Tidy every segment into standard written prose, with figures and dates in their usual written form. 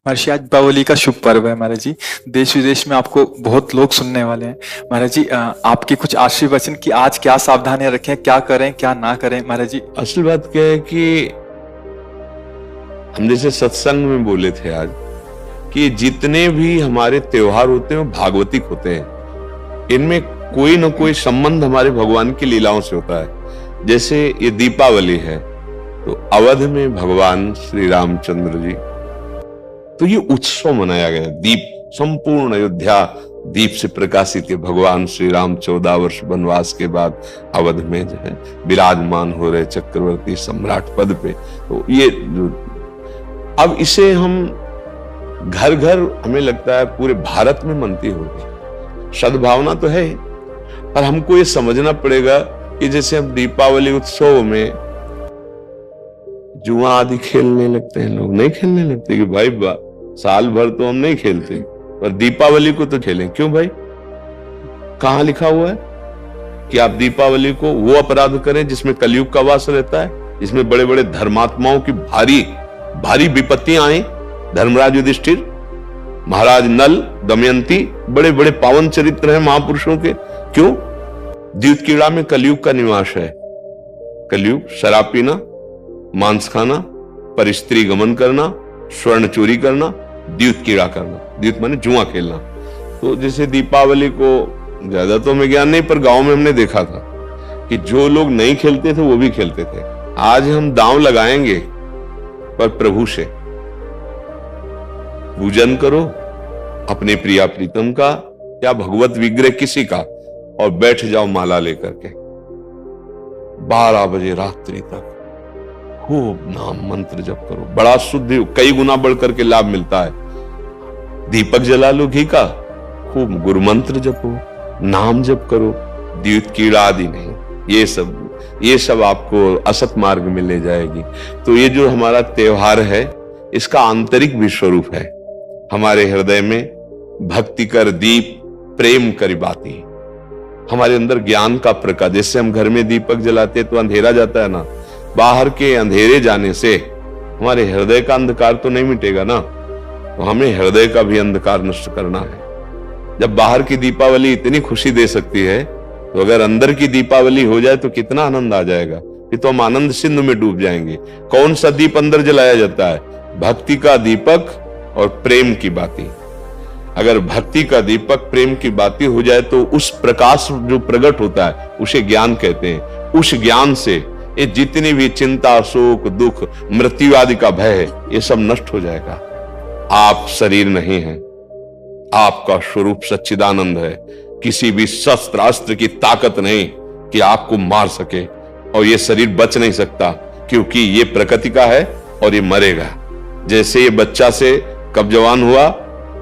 महर्षि, आज दीपावली का शुभ पर्व है महाराज जी। देश विदेश में आपको बहुत लोग सुनने वाले हैं महाराज जी। आपके कुछ आशीर्वचन कि आज क्या सावधानियां रखें, क्या करें क्या ना करें महाराज जी। असल बात क्या है कि हम जैसे सत्संग में बोले थे आज कि जितने भी हमारे त्योहार होते हैं वो भागवतिक होते हैं। इनमें कोई ना कोई संबंध हमारे भगवान की लीलाओं से होता है। जैसे ये दीपावली है तो अवध में भगवान श्री रामचंद्र जी, तो ये उत्सव मनाया गया। दीप, संपूर्ण अयोध्या दीप से प्रकाशित है। भगवान श्री राम 14 वर्ष वनवास के बाद अवध में जो है विराजमान हो रहे चक्रवर्ती सम्राट पद पे। तो ये अब इसे हम घर घर, हमें लगता है पूरे भारत में मनती होगी। सद्भावना तो है, पर हमको ये समझना पड़ेगा कि जैसे हम दीपावली उत्सव में जुआ आदि खेलने लगते हैं, लोग नहीं खेलने लगते कि भाई साल भर तो हम नहीं खेलते पर दीपावली को तो खेलें। क्यों भाई? कहां लिखा हुआ है कि आप दीपावली को वो अपराध करें जिसमें कलयुग का वास रहता है, जिसमें बड़े बड़े धर्मात्माओं की भारी भारी विपत्तियां आई। धर्मराज युधिष्ठिर, महाराज नल, दमयंती, बड़े बड़े पावन चरित्र हैं महापुरुषों के। क्यों? द्यूतकीड़ा में कलयुग का निवास है। कलयुग शराब पीना, मांस खाना, पर स्त्री गमन करना, स्वर्ण चोरी करना, द्यूतकीड़ा करना। द्यूत माने जुआ खेलना। तो जैसे दीपावली को ज्यादा तो हमें ज्ञान नहीं, पर गांव में हमने देखा था कि जो लोग नहीं खेलते थे वो भी खेलते थे। आज हम दांव लगाएंगे पर प्रभु से पूजन करो, अपने प्रिया प्रीतम का या भगवत विग्रह किसी का, और बैठ जाओ माला लेकर के 12 बजे रात्रि तक खूब नाम मंत्र जप करो। बड़ा शुद्ध, कई गुना बढ़कर के लाभ मिलता है। दीपक जला लो घी का, खूब गुरु मंत्र जपो, नाम जप करो, द्यूत कीड़ा आदि नहीं। ये सब आपको असत मार्ग में ले जाएगी। तो ये जो हमारा त्योहार है इसका आंतरिक भी स्वरूप है। हमारे हृदय में भक्ति कर दीप प्रेम करी बाती, हमारे अंदर ज्ञान का प्रकाश। जैसे हम घर में दीपक जलाते तो अंधेरा जाता है ना, बाहर के अंधेरे जाने से हमारे हृदय का अंधकार तो नहीं मिटेगा ना। तो हमें हृदय का भी अंधकार नष्ट करना है। जब बाहर की दीपावली इतनी खुशी दे सकती है तो अगर अंदर की दीपावली हो जाए तो कितना आनंद आ जाएगा। फिर तो हम आनंद सिंधु में डूब जाएंगे। कौन सा दीप अंदर जलाया जाता है? भक्ति का दीपक और प्रेम की बाती। अगर भक्ति का दीपक प्रेम की बाती हो जाए तो उस प्रकाश जो प्रकट होता है उसे ज्ञान कहते हैं। उस ज्ञान से ये जितनी भी चिंता, शोक, दुख, मृत्यु आदि का भय है ये सब नष्ट हो जाएगा। आप शरीर नहीं है, आपका स्वरूप सच्चिदानंद है। किसी भी शस्त्र अस्त्र की ताकत नहीं कि आपको मार सके, और ये शरीर बच नहीं सकता क्योंकि ये प्रकृति का है और ये मरेगा। जैसे ये बच्चा से कब जवान हुआ,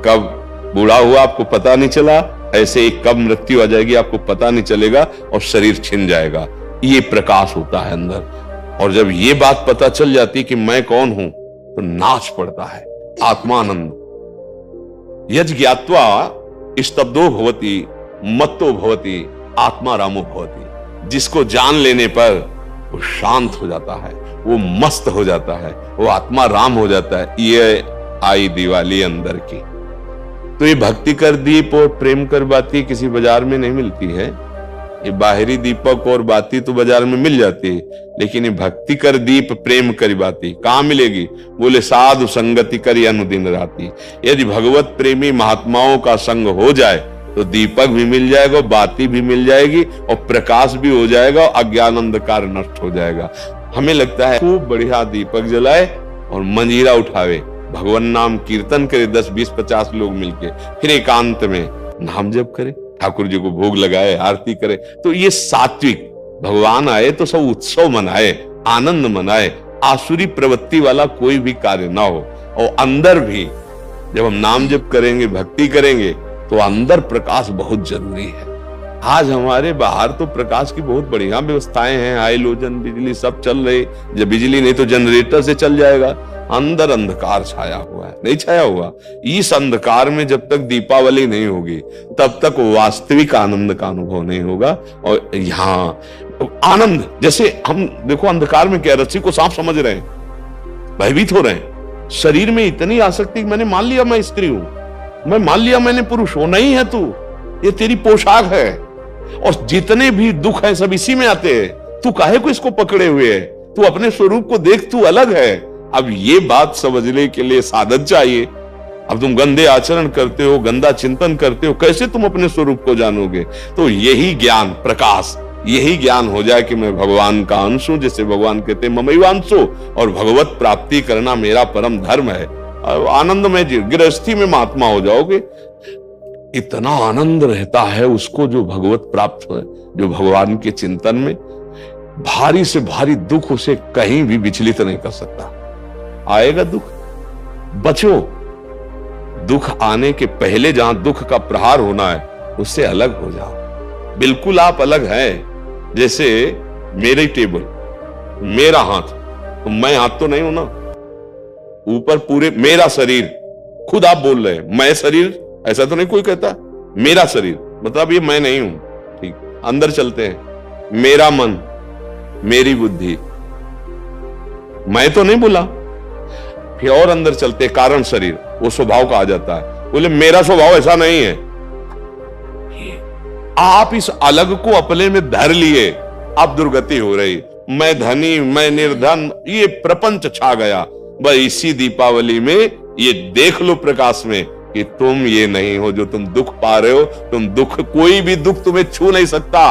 कब बूढ़ा हुआ आपको पता नहीं चला, ऐसे ही कब मृत्यु आ जाएगी आपको पता नहीं चलेगा और शरीर छिन जाएगा। ये प्रकाश होता है अंदर। और जब ये बात पता चल जाती कि मैं कौन हूं तो नाच पड़ता है आत्मानंद। यज ज्ञात्वा स्तब्धो भवति मत्तो भवति आत्मा रामो भवति। जिसको जान लेने पर वो शांत हो जाता है, वो मस्त हो जाता है, वो आत्मा राम हो जाता है। ये आई दिवाली अंदर की। तो ये भक्ति कर दीप और प्रेम कर बाती किसी बाजार में नहीं मिलती है। ये बाहरी दीपक और बाती तो बाजार में मिल जाती है, लेकिन ये भक्ति कर दीप प्रेम कर बाती कहां मिलेगी? बोले साधु संगति करी अनुदिन राती। यदि भगवत प्रेमी महात्माओं का संग हो जाए तो दीपक भी मिल जाएगा, बाती भी मिल जाएगी और प्रकाश भी हो जाएगा, अज्ञान अंधकार नष्ट हो जाएगा। हमें लगता है खूब बढ़िया दीपक जलाए और मंजीरा उठावे, भगवान नाम कीर्तन करे 10, 20, 50 लोग मिलके, फिर एकांत में नाम जप करे, ठाकुर जी को भोग लगाए, आरती करे। तो ये सात्विक, भगवान आए तो सब उत्सव मनाए, आनंद मनाए, आसुरी प्रवृत्ति वाला कोई भी कार्य ना हो। और अंदर भी जब हम नाम जप करेंगे, भक्ति करेंगे तो अंदर प्रकाश बहुत जरूरी है। आज हमारे बाहर तो प्रकाश की बहुत बढ़िया व्यवस्थाएं हैं, हाइलोजन बिजली सब चल रही। जब बिजली नहीं तो जनरेटर से चल जाएगा। अंदर अंधकार छाया हुआ है, नहीं छाया हुआ। इस अंधकार में जब तक दीपावली नहीं होगी तब तक वास्तविक आनंद का अनुभव नहीं होगा। और यहाँ आनंद, जैसे हम देखो अंधकार में क्या, रस्सी को सांप समझ रहे हैं, भयभीत हो रहे हैं, शरीर में इतनी आसक्ति, मैंने मान लिया मैं स्त्री हूं, मैं मान लिया मैंने पुरुष हूं, नहीं है तू, ये तेरी पोशाक है, और जितने भी दुख है सब इसी में आते हैं, तू काहे को इसको पकड़े हुए है, तू अपने स्वरूप को देख, तू अलग है। अब ये बात समझने के लिए साधन चाहिए। अब तुम गंदे आचरण करते हो, गंदा चिंतन करते हो, कैसे तुम अपने स्वरूप को जानोगे? तो यही ज्ञान प्रकाश, यही ज्ञान हो जाए कि मैं भगवान का अंश हूं, जिसे भगवान कहते हैं ममैवांशो, और भगवत प्राप्ति करना मेरा परम धर्म है। आनंदमय गृहस्थी में महात्मा हो जाओगे। इतना आनंद रहता है उसको जो भगवत प्राप्त है, जो भगवान के चिंतन में, भारी से भारी दुख उसे कहीं भी विचलित नहीं कर सकता। आएगा दुख, बचो। दुख आने के पहले जहां दुख का प्रहार होना है उससे अलग हो जाओ। बिल्कुल आप अलग हैं। जैसे मेरी टेबल, मेरा हाथ, तो मैं हाथ तो नहीं हूं ना, ऊपर पूरे मेरा शरीर, खुद आप बोल रहे हैं मैं शरीर, ऐसा तो नहीं कोई कहता, मेरा शरीर मतलब ये मैं नहीं हूं। ठीक, अंदर चलते हैं, मेरा मन, मेरी बुद्धि, मैं तो नहीं बोला। फिर और अंदर चलते, कारण शरीर, वो स्वभाव का आ जाता है, बोले मेरा स्वभाव ऐसा नहीं है। आप इस अलग को अपने में धर लिए, आप दुर्गति हो रही। मैं धनी, मैं निर्धन, ये प्रपंच छा गया। बस इसी दीपावली में ये देख लो प्रकाश में कि तुम ये नहीं हो जो तुम दुख पा रहे हो। तुम दुख, कोई भी दुख तुम्हें छू नहीं सकता।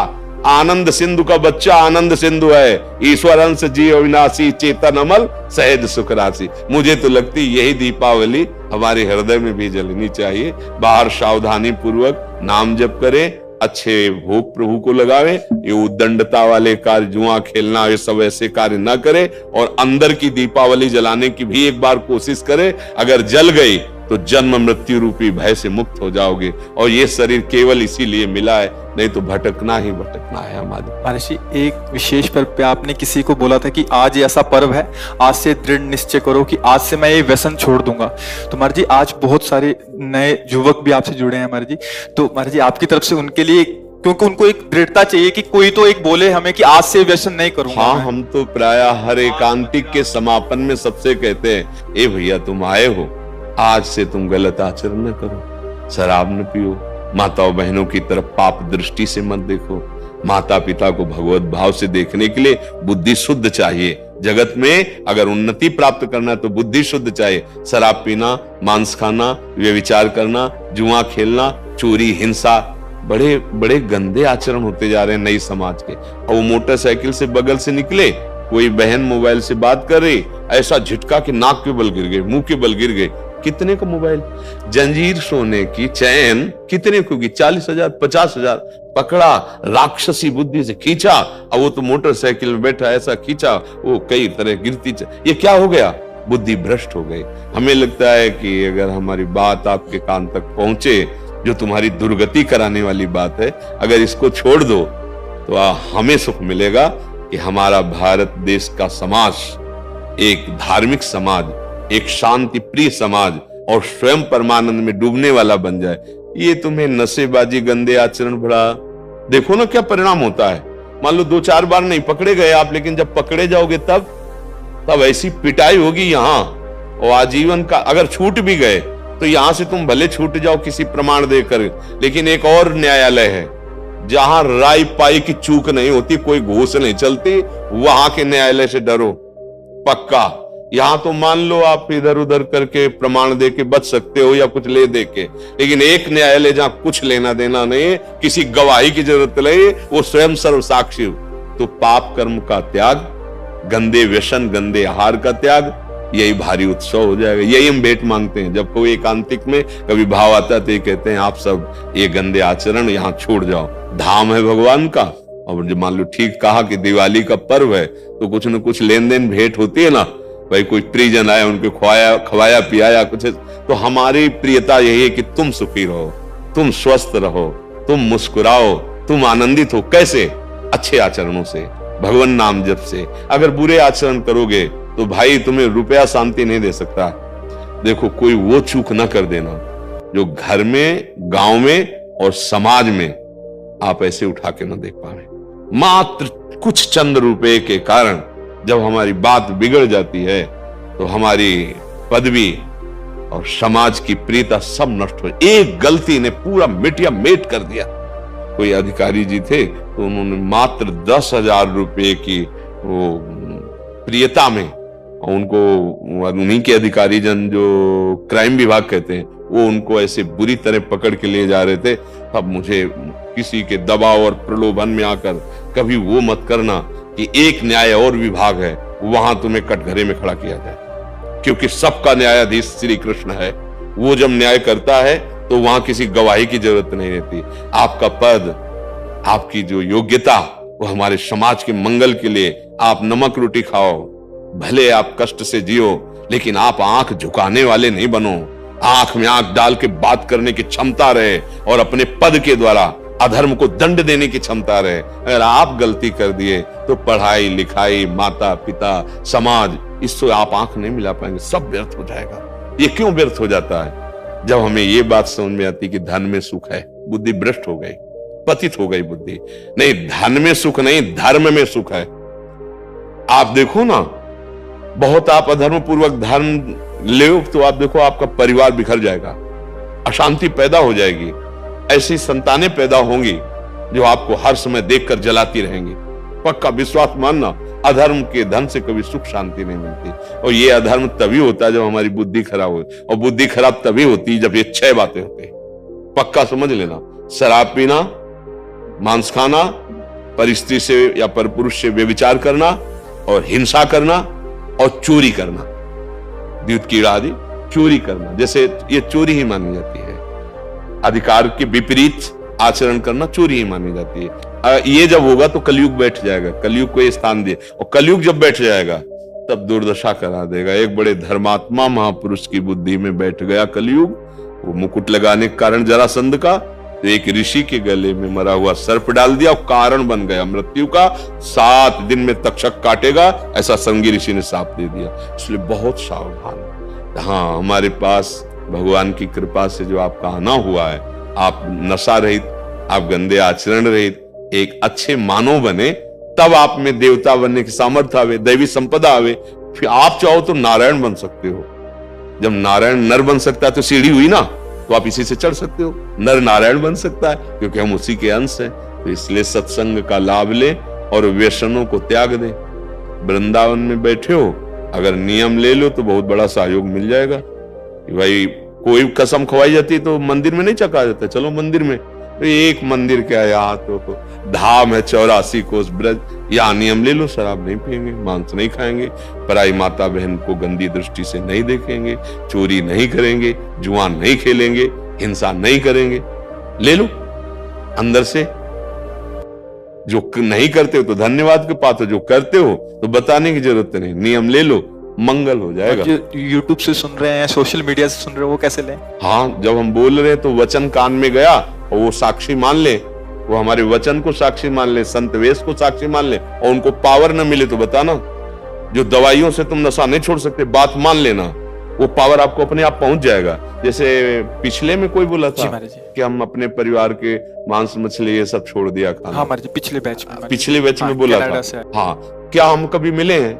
आनंद सिंधु का बच्चा आनंद सिंधु है। ईश्वर अंश जीव अविनाशी, चेतन अमल, सहज सुख राशि। मुझे तो लगती यही दीपावली हमारे हृदय में भी जलनी चाहिए। बाहर सावधानी पूर्वक नाम जप करें, अच्छे भोग प्रभु को लगावे, ये उद्दंडता वाले कार्य, जुआ खेलना, ये सब ऐसे कार्य ना करे, और अंदर की दीपावली जलाने की भी एक बार कोशिश करे। अगर जल गई तो जन्म मृत्यु रूपी भय से मुक्त हो जाओगे। और ये शरीर केवल इसीलिए मिला है, नहीं तो भटकना ही भटकना है हमारे। महाराज जी, एक विशेष पर्व पे आपने किसी को बोला था कि आज ये ऐसा पर्व है, आज से दृढ़ निश्चय करो कि आज से मैं ये व्यसन छोड़ दूंगा। तो महाराज जी, आज बहुत सारे नए युवक भी आपसे जुड़े हैं महाराज जी, तो महाराज जी आपकी तरफ से उनके लिए, क्योंकि उनको एक दृढ़ता चाहिए कि कोई तो एक बोले हमें कि आज से व्यसन नहीं करूंगा। हाँ, हम तो प्राय हर एकांतिक के समापन में सबसे कहते हैं, ए भैया तुम आए हो, आज से तुम गलत आचरण न करो, शराब न पियो, माताओं बहनों की तरफ पाप दृष्टि से मत देखो, माता पिता को भगवत भाव से देखने के लिए बुद्धि शुद्ध चाहिए। जगत में अगर उन्नति प्राप्त करना है तो बुद्धि शुद्ध चाहिए। शराब पीना, मांस खाना, व्यभिचार करना, जुआ खेलना, चोरी, हिंसा, बड़े बड़े गंदे आचरण होते जा रहे हैं नई समाज के। और वो मोटरसाइकिल से बगल से निकले, कोई बहन मोबाइल से बात कर रही, ऐसा झटका कि नाक के बल गिर गए, मुंह के बल गिर गए। कितने का मोबाइल, जंजीर सोने की, चैन कितने को की, 40,000 50,000, पकड़ा, राक्षसी बुद्धि से खींचा, अब वो तो मोटरसाइकिल में बैठा, ऐसा खींचा, वो कई तरह गिरती। ये क्या हो गया? बुद्धि भ्रष्ट हो गई। हमें लगता है कि अगर हमारी बात आपके कान तक पहुंचे, जो तुम्हारी दुर्गति कराने वाली बात है, अगर इसको छोड़ दो तो हमें सुख मिलेगा कि हमारा भारत देश का समाज एक धार्मिक समाज, एक शांति प्रिय समाज और स्वयं परमानंद में डूबने वाला बन जाए। ये तुम्हें नशेबाजी, गंदे आचरण, बड़ा देखो ना क्या परिणाम होता है। मान लो 2-4 बार नहीं पकड़े गए आप, लेकिन जब पकड़े जाओगे तब ऐसी पिटाई होगी यहाँ, और आजीवन का। अगर छूट भी गए तो यहां से तुम भले छूट जाओ किसी प्रमाण देकर, लेकिन एक और न्यायालय है जहां राय पाई की चूक नहीं होती, कोई घूस नहीं चलती, वहां के न्यायालय से डरो पक्का। यहां तो मान लो आप इधर उधर करके प्रमाण दे के बच सकते हो या कुछ ले दे के, लेकिन एक न्यायालय जहां कुछ लेना देना नहीं, किसी गवाही की जरूरत नहीं, वो स्वयं सर्व साक्षी हो। तो पाप कर्म का त्याग, गंदे व्यसन, गंदे आहार का त्याग, यही भारी उत्सव हो जाएगा। यही हम भेंट मांगते हैं। जब कोई एकांतिक में कभी भाव आता है तो ये कहते हैं आप सब ये गंदे आचरण यहाँ छोड़ जाओ, धाम है भगवान का। और जब मान लो ठीक कहा कि दिवाली का पर्व है तो कुछ न कुछ लेन देन भेंट होती है ना, भाई कोई परिजन आए, उनको खवाया पियाया कुछ, तो हमारी प्रियता यही है कि तुम सुखी रहो, तुम स्वस्थ रहो, तुम मुस्कुराओ, तुम आनंदित हो। कैसे? अच्छे आचरणों से, भगवान नाम जप से। अगर बुरे आचरण करोगे तो भाई तुम्हें रुपया शांति नहीं दे सकता। देखो, कोई वो चूक ना कर देना जो घर में, गांव में और समाज में आप ऐसे उठा के ना देख पाए। मात्र कुछ चंद रुपए के कारण जब हमारी बात बिगड़ जाती है तो हमारी पदवी और समाज की प्रियता सब नष्ट हो। एक गलती ने पूरा मिटिया मेट कर दिया। कोई अधिकारी जी थे तो उन्होंने मात्र 10,000 रुपए की वो प्रियता में, और उनको उन्हीं के अधिकारी जन जो क्राइम विभाग कहते हैं, वो उनको ऐसे बुरी तरह पकड़ के ले जा रहे थे। अब मुझे किसी के दबाव और प्रलोभन में आकर कभी वो मत करना कि एक न्याय और विभाग है वहां तुम्हें कटघरे में खड़ा किया जाए, क्योंकि सबका न्यायाधीश श्री कृष्ण है। वो जब न्याय करता है तो वहां किसी गवाही की जरूरत नहीं रहती। आपका पद, आपकी जो योग्यता, वो हमारे समाज के मंगल के लिए। आप नमक रोटी खाओ, भले आप कष्ट से जियो, लेकिन आप आंख झुकाने वाले नहीं बनो। आंख में आंख डाल के बात करने की क्षमता रहे और अपने पद के द्वारा अधर्म को दंड देने की क्षमता रहे। अगर आप गलती कर दिए तो पढ़ाई लिखाई, माता पिता, समाज, इससे आप आंख नहीं मिला पाएंगे, सब व्यर्थ हो जाएगा। ये क्यों व्यर्थ हो जाता है? जब हमें ये बात समझ में आती कि धन में सुख है, बुद्धि भ्रष्ट हो गई, पतित हो गई बुद्धि। नहीं, धन में सुख नहीं, धर्म में सुख है। आप देखो ना, बहुत आप अधर्म पूर्वक धर्म ले तो आप देखो आपका परिवार बिखर जाएगा, अशांति पैदा हो जाएगी। ऐसी संतानें पैदा होंगी जो आपको हर समय देखकर जलाती रहेंगी। पक्का विश्वास मानना, अधर्म के धन से कभी सुख शांति नहीं मिलती। और ये अधर्म तभी होता है जब हमारी बुद्धि खराब हो, और बुद्धि खराब तभी होती है जब ये 6 बातें होती है। पक्का समझ लेना, शराब पीना, मांस खाना, परिस्त्री से या परपुरुष से व्यभिचार करना, और हिंसा करना, और चोरी करना, द्युत कीड़ा आदि चोरी करना, जैसे ये चोरी ही मानी जाती है। अधिकार के विपरीत आचरण करना चोरी ही मानी जाती है। ये जब होगा तो कलयुग बैठ जाएगा, कलयुग को ये स्थान दिए, और कलयुग जब बैठ जाएगा तब दुर्दशा करा देगा। एक बड़े धर्मात्मा महापुरुष की बुद्धि में बैठ गया कलयुग। वो मुकुट लगाने के कारण जरासंध का, तो एक ऋषि के गले में मरा हुआ सर्प डाल दिया, और कारण बन गया मृत्यु का। 7 दिन में तक्षक काटेगा, ऐसा संगी ऋषि ने शाप दे दिया। इसलिए बहुत सावधान। हाँ, हमारे पास भगवान की कृपा से जो आपका आना हुआ है, आप नशा रहित, आप गंदे आचरण रहित एक अच्छे मानव बने, तब आप में देवता बनने की सामर्थ्य आवे, दैवी संपदा आवे। फिर आप चाहो तो नारायण बन सकते हो। जब नारायण नर बन सकता है तो सीढ़ी हुई ना, तो आप इसी से चढ़ सकते हो। नर नारायण बन सकता है क्योंकि हम उसी के अंश हैं। तो इसलिए सत्संग का लाभ ले और व्यसनों को त्याग दे। वृंदावन में बैठे हो, अगर नियम ले लो तो बहुत बड़ा सहयोग मिल जाएगा। भाई कोई कसम खवाई जाती तो मंदिर में नहीं चका जाता, चलो मंदिर में। तो एक मंदिर क्या, यहाँ तो धाम है 84 कोस ब्रज, यहाँ नियम ले लो, शराब नहीं पिएंगे, मांस नहीं खाएंगे, पराई माता बहन को गंदी दृष्टि से नहीं देखेंगे, चोरी नहीं करेंगे, जुआ नहीं खेलेंगे, हिंसा नहीं करेंगे। ले लो अंदर से। जो नहीं करते हो तो धन्यवाद के पात्र, जो करते हो तो बताने की जरूरत नहीं। नियम ले लो, मंगल हो जाएगा। जो YouTube से सुन रहे हैं, सोशल मीडिया से सुन रहे हैं, वो कैसे लें? हाँ, जब हम बोल रहे हैं तो वचन कान में गया और वो साक्षी मान ले, वो हमारे वचन को साक्षी मान ले, संत वेश को साक्षी मान ले, और उनको पावर न मिले तो बताना। जो दवाइयों से तुम नशा नहीं छोड़ सकते, बात मान लेना, वो पावर आपको अपने आप पहुंच जाएगा। जैसे पिछले में कोई बोला था कि हम अपने परिवार के मांस मछली ये सब छोड़ दिया खाना। हाँ महाराज, पिछले बैच में बोला था। हाँ, क्या हम कभी मिले हैं?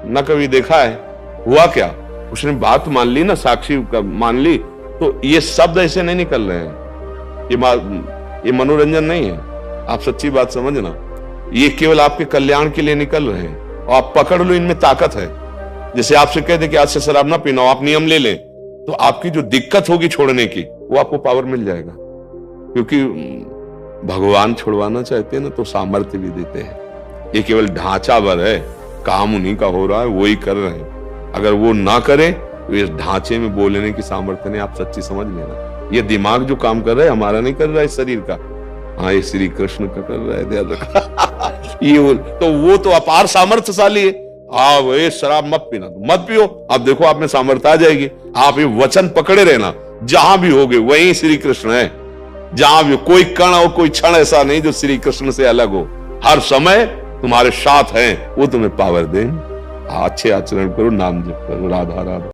न कभी देखा है। हुआ क्या? उसने बात मान ली ना, साक्षी मान ली, तो ये शब्द ऐसे नहीं निकल रहे हैं। ये मनोरंजन नहीं है। आप सच्ची बात समझना, ये केवल आपके कल्याण के लिए निकल रहे हैं, और आप पकड़ लो, इनमें ताकत है। जैसे आपसे कहते कि आज से शराब ना पीना, आप नियम ले लें, तो आपकी जो दिक्कत होगी छोड़ने की, वो आपको पावर मिल जाएगा। क्योंकि भगवान छुड़वाना चाहते हैं ना तो सामर्थ्य भी देते हैं। ये केवल ढांचा भर है, काम उन्हीं का हो रहा है, वो ही कर रहे हैं। अगर वो ना करें तो इस ढांचे में बोलने की सामर्थ्य नहीं। आप सच्ची समझ लेना, ये दिमाग जो काम कर रहा है हमारा नहीं कर रहा है, शरीर का। हाँ, ये श्री कृष्ण का कर रहा है, ध्यान रखना। ये तो वो तो अपार सामर्थ्यशाली है। हाँ, वो शराब मत पीना, तो मत पियो। आप देखो आप में सामर्थ्य आ जाएगी। आप ये वचन पकड़े रहना, जहां भी होगे वहीं श्री कृष्ण है। जहां भी कोई कण और कोई क्षण ऐसा नहीं जो श्री कृष्ण से अलग हो। हर समय तुम्हारे साथ हैं, वो तुम्हें पावर दें। अच्छे आचरण करो, नाम जप करो, राधा राधा।